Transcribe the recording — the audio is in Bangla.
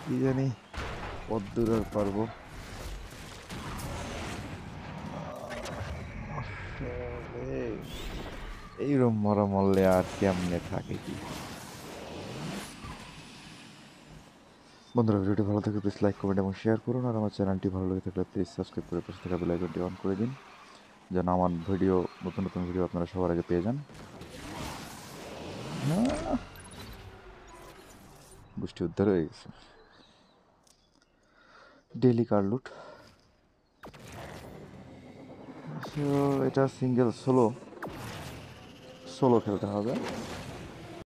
কি জানি কতদূর আর পারবো। এইরকম মরা মরলে আর কেমনে থাকে কি। বন্ধুরা ভিডিওটি ভালো থাকে প্লিজ লাইক কমেন্ট এবং শেয়ার করুন, আর আমার চ্যানেলটি ভালো লেগে থাকলে প্লিজ সাবস্ক্রাইব করে পাশে থাকা বেল আইকনটি অন করে দিন, যেন আমার ভিডিও নতুন নতুন ভিডিও আপনারা সবার আগে পেয়ে যান। গোষ্ঠী উদ্ধার হয়ে গেছে। ডেইলি কার লুট। সো এটা সিঙ্গেল সোলো খেলতে হবে।